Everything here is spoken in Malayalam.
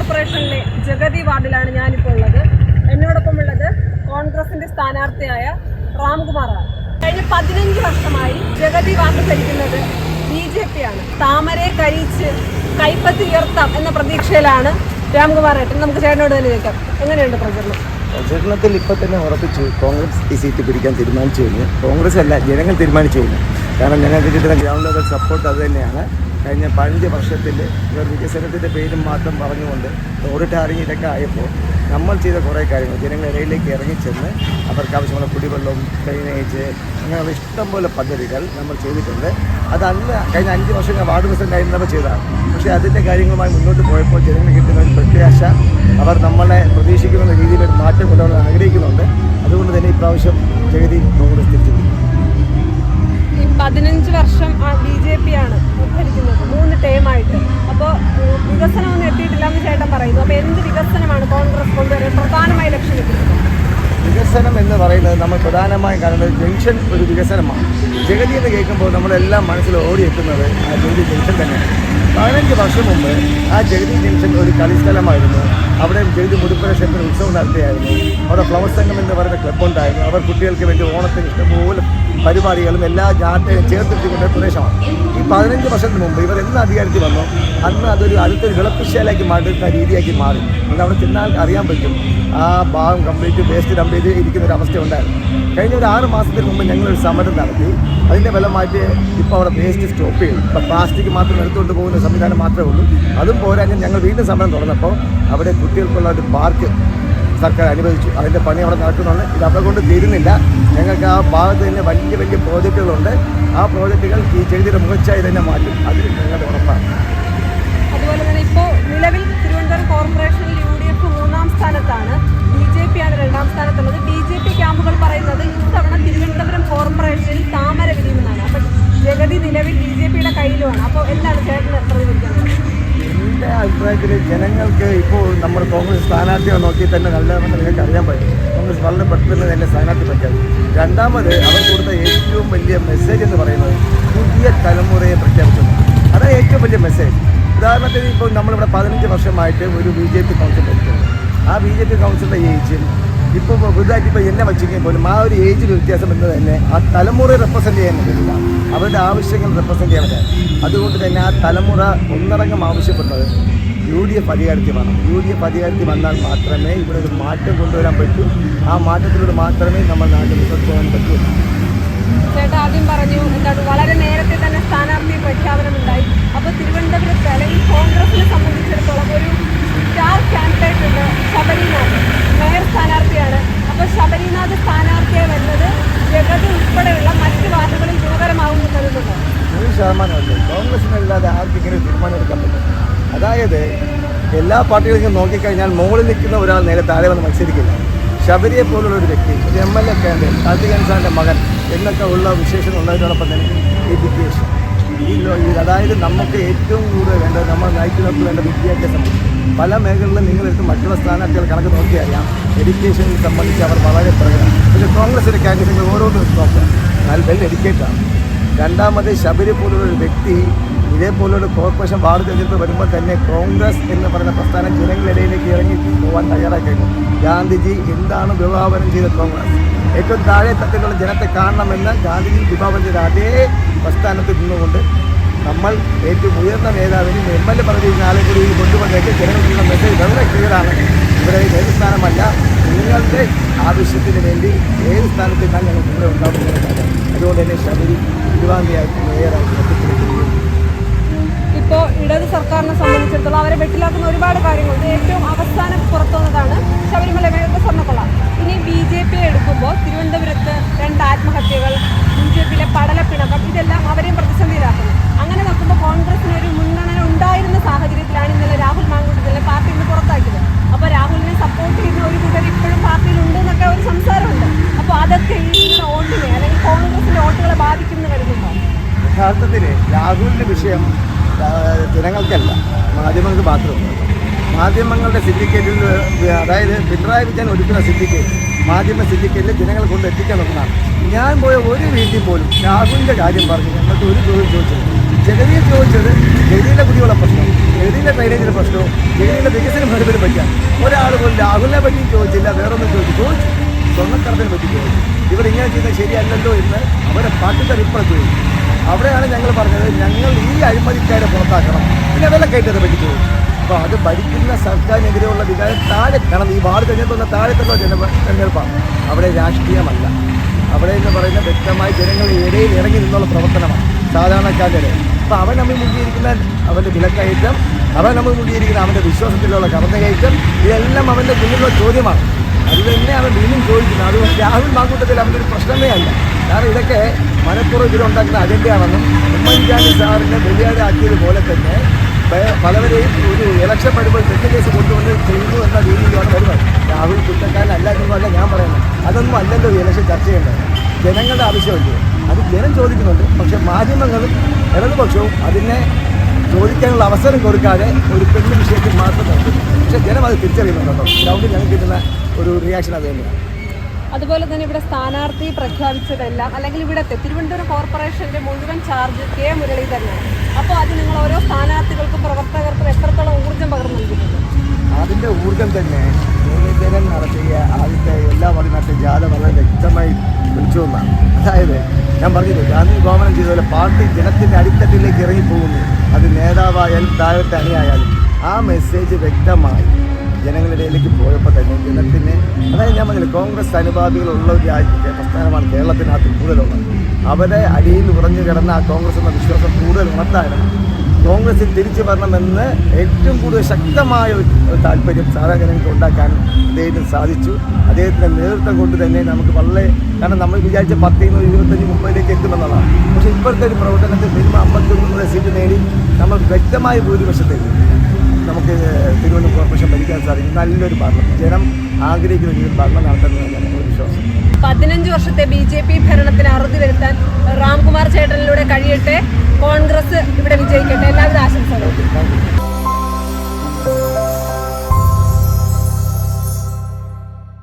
കോർപ്പറേഷനിലെ ജഗതി വാർഡിലാണ് ഞാനിപ്പോൾ ഉള്ളത്. എന്നോടൊപ്പം ഉള്ളത് കോൺഗ്രസിന്റെ സ്ഥാനാർത്ഥിയായ രാംകുമാറാണ്. കഴിഞ്ഞ 15 വർഷമായി ജഗതി വാർഡ് ഭരിക്കുന്നത് BJP ആണ്. താമരയെ കരിച്ച് കൈപ്പത്തി ഉയർത്താം എന്ന പ്രതീക്ഷയിലാണ് രാംകുമാറേട്ടൻ. നമുക്ക് ചേട്ടനോട് തന്നെ ചോദിക്കാം, എങ്ങനെയുണ്ട് പ്രചരണം? പ്രചരണത്തിൽ ഇപ്പോൾ തന്നെ ഉറപ്പിച്ചു കോൺഗ്രസ് ഈ സീറ്റ് പിടിക്കാൻ തീരുമാനിച്ചു കഴിഞ്ഞു. കോൺഗ്രസ് അല്ല, ജനങ്ങൾ തീരുമാനിച്ചു കഴിഞ്ഞു. കാരണം ഞങ്ങൾക്ക് കിട്ടുന്ന ഗ്രൗണ്ട് ലെവൽ സപ്പോർട്ട് അത് തന്നെയാണ്. കഴിഞ്ഞ 15 വർഷത്തിൽ വികസനത്തിൻ്റെ പേരും മാത്രം പറഞ്ഞുകൊണ്ട് ഓഡിറ്റാറിങ് ഇതൊക്കെ ആയപ്പോൾ നമ്മൾ ചെയ്ത കുറേ കാര്യങ്ങൾ ജനങ്ങളിടയിലേക്ക് ഇറങ്ങിച്ചെന്ന് അവർക്ക് ആവശ്യമുള്ള കുടിവെള്ളവും ഡ്രെയിനേജ് അങ്ങനെയുള്ള ഇഷ്ടംപോലെ പദ്ധതികൾ നമ്മൾ ചെയ്തിട്ടുണ്ട്. അത് അന്ന് കഴിഞ്ഞ 5 വർഷം ഞാൻ വാർഡ് പ്രസിഡന്റ് ആയിരുന്നപ്പോൾ ചെയ്തതാണ്. പക്ഷേ അതിൻ്റെ കാര്യങ്ങളുമായി മുന്നോട്ട് പോയപ്പോൾ ജനങ്ങൾ കിട്ടുന്ന ഒരു പ്രത്യാശ, അവർ നമ്മളെ പ്രതീക്ഷിക്കുന്ന രീതിയിൽ ഒരു മാറ്റം കൊണ്ടുവരാൻ ആഗ്രഹിക്കുന്നുണ്ട്. അതുകൊണ്ട് തന്നെ ഇപ്രാവശ്യം ജഗതി കോൺഗ്രസ് തിരിച്ചു. 15 വർഷം BJP ആണ് ഭരിക്കുന്നത്, 3 ടേമായിട്ട്. അപ്പോൾ വികസനമൊന്നും എത്തിയിട്ടില്ല എന്ന് ചേട്ടൻ പറയുന്നു. അപ്പോൾ എന്ത് വികസനമാണ് കോൺഗ്രസ് കൊണ്ടുവരാൻ പ്രധാനമായി ലക്ഷ്യമിട്ടിരുന്നത്? വികസനം എന്ന് പറയുന്നത് നമ്മൾ പ്രധാനമായും കാണുന്നത് ജംഗ്ഷൻ ഒരു വികസനമാണ്. ജഗതി എന്ന് കേൾക്കുമ്പോൾ നമ്മളെല്ലാം മനസ്സിൽ ഓടിയെത്തുന്നത് ആ ജഗതി ജംഗ്ഷൻ തന്നെയാണ്. 15 വർഷം മുമ്പ് ആ ജഗതി ജംഗ്ഷൻ ഒരു കളിസ്ഥലമായിരുന്നു. അവിടെ ജഗതി മുടിപ്പുര ക്ഷേത്രത്തിൽ ഉത്സവം നടത്തിയായിരുന്നു. അവിടെ ഫ്ലവർ സംഘം എന്ന് പറയുന്ന ക്ലബ്ബുണ്ടായിരുന്നു. അവർ കുട്ടികൾക്ക് വേണ്ടി ഓണത്തിന് ഇഷ്ടംപോലെ പരിപാടികളും എല്ലാ ജാഥയും ചേർത്തിട്ടുകൊണ്ട പ്രദേശമാണ്. ഈ 15 വർഷത്തിന് മുമ്പ് ഇവർ എന്ന് അധികാരത്തിൽ വന്നോ അന്ന് അതൊരു അടുത്തൊരു വിളപ്പുശാലയാക്കി മാറ്റുന്ന രീതിയാക്കി മാറി. ഇന്ന് അവിടെ ചെന്നാൽ അറിയാൻ പറ്റും ആ ഭാഗം കംപ്ലീറ്റ് വേസ്റ്റ് ഡംപ് ചെയ്ത് ഇരിക്കുന്ന ഒരു അവസ്ഥ ഉണ്ടായിരുന്നു. കഴിഞ്ഞ ഒരു 6 മാസത്തിന് മുമ്പ് ഞങ്ങളൊരു സമരം നടത്തി. അതിൻ്റെ ഫലമായിട്ട് ഇപ്പോൾ അവിടെ വേസ്റ്റ് സ്റ്റോപ്പ് ചെയ്തു. ഇപ്പോൾ പ്ലാസ്റ്റിക് മാത്രം എടുത്തുകൊണ്ട് പോകുന്ന സംവിധാനം മാത്രമേ ഉള്ളൂ. അതും പോരാഞ്ഞ് ഞങ്ങൾ വീണ്ടും സമരം തുറന്നപ്പോൾ അവിടെ കുട്ടികൾക്കുള്ള ഒരു പാർക്ക് സർക്കാർ അനുവദിച്ചു. അതിൻ്റെ പണി അവിടെ നടക്കുന്നുണ്ട്. ഇത് അവിടെ കൊണ്ട് തീരുന്നില്ല. ഞങ്ങൾക്ക് ആ ഭാഗത്ത് തന്നെ വലിയ വലിയ പ്രോജക്റ്റുകളുണ്ട്. ആ പ്രോജക്റ്റുകൾ ഈ ജഗതിയുടെ മുഖച്ഛായ തന്നെ മാറ്റും. അതിൽ ഞങ്ങളുടെ ഉറപ്പാണ്. അതുപോലെ തന്നെ ഇപ്പോൾ നിലവിൽ തിരുവനന്തപുരം കോർപ്പറേഷനിൽ UDF 3ാം സ്ഥാനത്താണ്, BJP ആണ് 2ാം സ്ഥാനത്തുള്ളത്. BJP ക്യാമ്പുകൾ പറയുന്നത് ഇത്തവണ തിരുവനന്തപുരം കോർപ്പറേഷനിൽ താമര വിരിയുമെന്നാണ്. അപ്പം ജഗതി നിലവിൽ BJPയുടെ കയ്യിലുമാണ്. അപ്പോൾ എന്താണ് ചേട്ടന് പ്രതികരിക്കുന്നത്? എൻ്റെ അഭിപ്രായത്തിൽ ജനങ്ങൾക്ക് ഇപ്പോൾ നമ്മൾ കോൺഗ്രസ് സ്ഥാനാർത്ഥിയെ നോക്കി തന്നെ നല്ലതെന്ന് നിങ്ങൾക്ക് അറിയാൻ പറ്റും. കോൺഗ്രസ് വളരെ പെട്ടെന്ന് തന്നെ സ്ഥാനാർത്ഥി പ്രഖ്യാപിക്കും. രണ്ടാമത് അവർ കൊടുത്ത ഏറ്റവും വലിയ മെസ്സേജ് എന്ന് പറയുന്നത് പുതിയ തലമുറയെ പ്രഖ്യാപിച്ചു. അതാണ് ഏറ്റവും വലിയ മെസ്സേജ്. ഉദാഹരണത്തിന് ഇപ്പോൾ നമ്മളിവിടെ 15 വർഷമായിട്ട് ഒരു BJP കൗൺസിൽ ഭരിക്കുന്നു. ആ BJP കൗൺസിലിൻ്റെ ഏജും ഇപ്പോൾ പുതുതായിട്ട് ഇപ്പോൾ എന്നെ വച്ചെങ്കിൽ പോലും ആ ഒരു ഏജിൽ വ്യത്യാസം എന്ന് തന്നെ ആ തലമുറയെ റെപ്രസെൻറ്റ് ചെയ്യാൻ പറ്റില്ല. അവരുടെ ആവശ്യങ്ങൾ റെപ്രസെൻറ്റ് ചെയ്യാൻ പറ്റില്ല. അതുകൊണ്ട് തന്നെ ആ തലമുറ ഒന്നടങ്കം ആവശ്യപ്പെടുന്നത് UDF അധികാരത്തിൽ വേണം. UDF അധികാരത്തിൽ വന്നാൽ മാത്രമേ ഇവിടെ ഒരു മാറ്റം കൊണ്ടുവരാൻ പറ്റൂ. ആ മാറ്റത്തിലൂടെ മാത്രമേ നമ്മൾ നാട്ടിൽ മുന്നോട്ട് പോകാൻ പറ്റൂ. ചേട്ടാ ആദ്യം പറഞ്ഞു എന്താണ് വളരെ നേരത്തെ തന്നെ സ്ഥാനാർത്ഥി പ്രഖ്യാപനമുണ്ടായി. അപ്പോൾ തിരുവനന്തപുരത്ത് അല്ലെങ്കിൽ കോൺഗ്രസിനെ സംബന്ധിച്ചിടത്തോളം ഒരു സ്റ്റാർ കാൻഡിഡേറ്റ് ഉണ്ട്, ശബരിനാഥ്. മേയർ സ്ഥാനാർത്ഥിയാണ്. അപ്പോൾ ശബരിനാഥ് സ്ഥാനാർത്ഥിയായി വരുന്നത് ജഗതി ഉൾപ്പെടെയുള്ള മറ്റ് വാർഡുകളിൽ ഗുണകരമാകുമെന്ന് കരുതുന്നുണ്ടോ? 100% കോൺഗ്രസിനല്ലാതെ ആർക്കും ഇങ്ങനെ തീരുമാനമെടുക്കാൻ പറ്റും. അതായത് എല്ലാ പാർട്ടികളിലും നോക്കിക്കഴിഞ്ഞാൽ മുകളിൽ നിൽക്കുന്ന ഒരാൾ നേരെ താഴെ വന്ന് മത്സരിക്കില്ല. ശബരിയെ പോലുള്ള ഒരു വ്യക്തി, ഒരു MLA കാൻഡിഡേറ്റ്, കാർത്തിക് അൻസാറിൻ്റെ മകൻ എന്നൊക്കെ ഉള്ള വിശേഷം ഉള്ളതിനോടൊപ്പം തന്നെ എഡ്യൂക്കേഷൻ, അതായത് നമുക്ക് ഏറ്റവും കൂടുതൽ വേണ്ടത് നമ്മൾ നയിക്കുന്നവർക്ക് വേണ്ട വിദ്യാഭ്യാസം. പല മേഖലകളിലും നിങ്ങളെടുത്ത് മറ്റുള്ള സ്ഥാനാർത്ഥികൾ കണക്ക് നോക്കിയറിയാം, എഡ്യൂക്കേഷനെ സംബന്ധിച്ച് അവർ വളരെ പ്രകടനം. പക്ഷേ കോൺഗ്രസ് ഒരു കാൻഡിഡേറ്റ് ഓരോന്നും നോക്കാം, നല്ല വെൽ എഡ്യൂക്കേറ്റഡാണ്. രണ്ടാമത് ശബരി പോലുള്ള ഒരു വ്യക്തി ഇതേപോലൊരു കോർപ്പറേഷൻ വാർഡ് തെരഞ്ഞെടുപ്പ് വരുമ്പോൾ തന്നെ കോൺഗ്രസ് എന്ന് പറയുന്ന പ്രസ്ഥാനം ജനങ്ങളിടയിലേക്ക് ഇറങ്ങി പോകാൻ തയ്യാറാക്കുന്നു. ഗാന്ധിജി എന്താണ് വിഭാവനം ചെയ്ത കോൺഗ്രസ്? ഏറ്റവും താഴെ തട്ടിലുള്ള ജനത്തെ കാണണമെന്ന് ഗാന്ധിജി വിഭാവനം ചെയ്ത അതേ പ്രസ്ഥാനത്തിൽ നിന്നുകൊണ്ട് നമ്മൾ ഏറ്റവും ഉയർന്ന നേതാവിന് MLA പദവി നാളെ കൂടി കൊണ്ടുവന്നേക്ക് ജനങ്ങൾക്കുള്ള മെസ്സേജ് വളരെ ക്ലിയറാണ്. ഇവിടെ ഏത് സ്ഥാനമല്ല, നിങ്ങളുടെ ആവശ്യത്തിന് വേണ്ടി ഏത് സ്ഥാനത്തേക്കാൾ ഞങ്ങൾ ഇവിടെ ഉണ്ടാകുന്നതാണ്. അതുകൊണ്ട് തന്നെ ശബരി 20ാം തീയതി മേയറായിട്ട് എത്തിച്ചിരിക്കുന്നു. ഇപ്പോൾ ഇടത് സർക്കാരിനെ സംബന്ധിച്ചിടത്തോളം അവരെ വെട്ടിലാക്കുന്ന ഒരുപാട് കാര്യങ്ങളുണ്ട്. ഏറ്റവും അവസാനം പുറത്തുവന്നതാണ് ശബരിമല മേയറുടെ സ്വർണ്ണക്കൊള്ള. ഇനി BJP എടുക്കുമ്പോൾ തിരുവനന്തപുരത്ത് 2 ആത്മഹത്യകൾ, BJPയിലെ പടലപ്പിണക്കം, ഇതെല്ലാം അവരെയും പ്രതിസന്ധിയിലാക്കുന്നു. അങ്ങനെ നോക്കുമ്പോൾ കോൺഗ്രസിന് ഒരു മുൻഗണന ഉണ്ടായിരുന്ന സാഹചര്യത്തിലാണ് ഇന്നലെ രാഹുൽ മാങ്കൂട്ടത്തിലെ പാർട്ടിയിൽ നിന്ന് പുറത്താക്കിയത്. അപ്പോൾ രാഹുലിനെ സപ്പോർട്ട് ചെയ്യുന്ന ഒരു കൂട്ടർ ഇപ്പോഴും പാർട്ടിയിലുണ്ട് എന്നൊക്കെ ഒരു സംസാരമുണ്ട്. അപ്പോൾ അതൊക്കെ ഈ വോട്ടിനെ അല്ലെങ്കിൽ കോൺഗ്രസിൻ്റെ വോട്ടുകളെ ബാധിക്കുമെന്ന് കരുതുന്നുണ്ടോ? യഥാർത്ഥത്തിൽ രാഹുലിൻ്റെ വിഷയം ജനങ്ങൾക്കല്ല, മാധ്യമങ്ങൾക്ക് മാത്രമല്ല. മാധ്യമങ്ങളുടെ സിൻഡിക്കേറ്റിൽ, അതായത് പിണറായി വിജയൻ ഒരുക്കുന്ന സിൻഡിക്കേറ്റ്, മാധ്യമ സിൻഡിക്കേറ്റിൽ ജനങ്ങളെ കൊണ്ട് എത്തിക്കാൻ നോക്കുന്നതാണ്. ഞാൻ പോയ ഒരു വീട്ടിൽ പോലും രാഹുലിൻ്റെ കാര്യം പറഞ്ഞ് ഞങ്ങൾക്ക് ഒരു ചോദ്യം ചോദിച്ചത്. ജഗതിയെ ചോദിച്ചത് ജഗതിയുടെ കുടിവെള്ള പ്രശ്നം, ജഗതിയിൽ ജലീലിൻ്റെ ഡ്രൈനേജിൻ്റെ പ്രശ്നവും ജലീലിൻ്റെ വികസനം വരുന്നതിനെ പറ്റിയാണ്. ഒരാൾ പോലും രാഹുലിനെ പറ്റിയും ചോദിച്ചില്ല, വേറൊന്നും ചോദിച്ചു. സ്വർണ്ണക്കടത്തിനെ പറ്റി ചോദിച്ചു. ഇവരിങ്ങനെ ചെയ്യുന്നത് ശരിയല്ലല്ലോ എന്ന് അവരെ പാർട്ടിക്കാർ ഇപ്പോൾ ചോദിച്ചു. അവിടെയാണ് ഞങ്ങൾ പറഞ്ഞത്, ഞങ്ങൾ ഈ അഴിമതിക്കാരെ പുറത്താക്കണം, പിന്നെ വില കയറ്റത്തെ പറ്റി ചോദിച്ചു. അപ്പോൾ അത് ഭരിക്കുന്ന സർക്കാരിനെതിരെയുള്ള വികാരം താഴെ കാരണം ഈ വാർഡ് തെരഞ്ഞെടുപ്പ് താഴെത്തുള്ള തെരഞ്ഞെടുപ്പാണ്. അവിടെ രാഷ്ട്രീയമല്ല, അവിടെ എന്ന് പറയുന്ന വ്യക്തമായി ജനങ്ങളുടെ ഇടയിൽ ഇറങ്ങി നിന്നുള്ള പ്രവർത്തനമാണ് സാധാരണക്കാരുടെ. അപ്പോൾ അവൻ നമ്മൾ മുങ്ങിയിരിക്കുന്ന അവൻ്റെ വിലക്കയറ്റം, അവൻ നമ്മൾ മുങ്ങിയിരിക്കുന്ന അവൻ്റെ വിശ്വാസത്തിലുള്ള കടന്നുകയറ്റം, ഇതെല്ലാം അവൻ്റെ മുന്നിലുള്ള ചോദ്യമാണ്. അത് തന്നെ അവൻ വീണ്ടും ചോദിക്കുന്നത്. അതുകൊണ്ട് രാഹുൽ മാങ്കൂട്ടത്തിൽ അവൻ്റെ ഒരു പ്രശ്നമേ അല്ല. കാരണം ഇതൊക്കെ മനഃപൂർവ്വം ഇതിലുണ്ടാക്കുന്ന അജണ്ടയാണെന്നും ഉമ്മൻചാണ്ടി സാറിനെ ബലിയാടാക്കിയതുപോലെ തന്നെ പലവരെയും ഒരു ഇലക്ഷൻ വരുമ്പോൾ തെറ്റ് കേസ് കൊണ്ടുവന്ന് ചെയ്യുന്നു എന്ന രീതിയിലാണ് വരുന്നത്. രാഹുൽ കുറ്റക്കാരനല്ല എന്നല്ല ഞാൻ പറയുന്നത്. അതൊന്നും അല്ലല്ലോ ഈ ഇലക്ഷൻ ചർച്ച ചെയ്യേണ്ടത്. ജനങ്ങളുടെ ആവശ്യമല്ലേ, അത് ജനം ചോദിക്കുന്നുണ്ട്. പക്ഷേ മാധ്യമങ്ങളും ഇടതുപക്ഷവും അതിനെ ചോദിക്കാനുള്ള അവസരം കൊടുക്കാതെ ഒരു പെണ്ണ് വിഷയത്തിൽ മാത്രം നടത്തുന്നു. പക്ഷേ ജനം അത് തിരിച്ചറിയുന്നുണ്ടോ? ഗ്രൗണ്ടിൽ ഞങ്ങൾക്ക് കിട്ടുന്ന ഒരു റിയാക്ഷൻ അത് തന്നെയാണ്. അതുപോലെ തന്നെ ഇവിടെ സ്ഥാനാർത്ഥി പ്രഖ്യാപിച്ചതെല്ലാം അല്ലെങ്കിൽ ഇവിടുത്തെ തിരുവനന്തപുരം കോർപ്പറേഷന്റെ മുഴുവൻ ചാർജ് കെ മുരളീധരനാണ്. അപ്പോൾ അത് നിങ്ങൾ ഓരോ സ്ഥാനാർത്ഥികൾക്കും പ്രവർത്തകർക്കും എത്രത്തോളം ഊർജ്ജം പകർന്നു നൽകുന്നുണ്ട്? അതിൻ്റെ ഊർജ്ജം തന്നെ മുരളീധരൻ നടത്തിയ ആദ്യത്തെ എല്ലാ വഴിനാട്ടിൽ ജാഥ വളരെ വ്യക്തമായി വിളിച്ചു എന്നാണ്. അതായത് ഞാൻ പറഞ്ഞില്ലേ, ഗാന്ധി വിഭാവനം ചെയ്തതുപോലെ പാർട്ടി ജനത്തിൻ്റെ അടിത്തട്ടിലേക്ക് ഇറങ്ങിപ്പോകുന്നു. അത് നേതാവായാലും താഴത്തെ അണിയായാലും ആ മെസ്സേജ് വ്യക്തമായി ജനങ്ങളുടെ ഇടയിലേക്ക് പോയപ്പോൾ തന്നെ ജനത്തിന്, അതായത് ഞാൻ പറഞ്ഞില്ല, കോൺഗ്രസ് അനുഭാവികളുള്ള ഒരു പ്രസ്ഥാനമാണ് കേരളത്തിനകത്ത് കൂടുതലുള്ളത്. അവരെ അടിയിൽ ഉറഞ്ഞു കിടന്ന ആ കോൺഗ്രസ് എന്ന വിശ്വാസം കൂടുതൽ ഉണർത്താനും കോൺഗ്രസിൽ തിരിച്ചു വരണമെന്ന് ഏറ്റവും കൂടുതൽ ശക്തമായ ഒരു താല്പര്യം സാധാരണ ജനങ്ങൾക്ക് ഉണ്ടാക്കാനും അദ്ദേഹത്തിന് സാധിച്ചു. അദ്ദേഹത്തിൻ്റെ നേതൃത്വം കൊണ്ട് തന്നെ നമുക്ക് വളരെ, കാരണം നമ്മൾ വിചാരിച്ച 10-25 മുമ്പിലേക്ക് എത്തുമെന്നുള്ളതാണ്. പക്ഷേ ഇപ്പോഴത്തെ ഒരു പ്രവർത്തനത്തിൽ മിനിമം 51 സീറ്റ് നേടി നമ്മൾ വ്യക്തമായ ഭൂരിപക്ഷത്തിൽ നമുക്ക് തിരുവനന്തപുരം കോർപ്പറേഷൻ ഭരിക്കാൻ സാധിക്കും. നല്ലൊരു ഭരണം, ജനം ആഗ്രഹിക്കുന്ന ഒരു ഭരണം നടത്തുന്നതാണ് ഒരു വിശ്വാസം. 15 വർഷത്തെ BJP ഭരണത്തിന് അറുതി വരുത്താൻ രാംകുമാർ ചേട്ടനിലൂടെ കഴിയട്ടെ. കോൺഗ്രസ് ഇവിടെ വിജയിക്കട്ടെ. എല്ലാവിധ ആശംസകളും.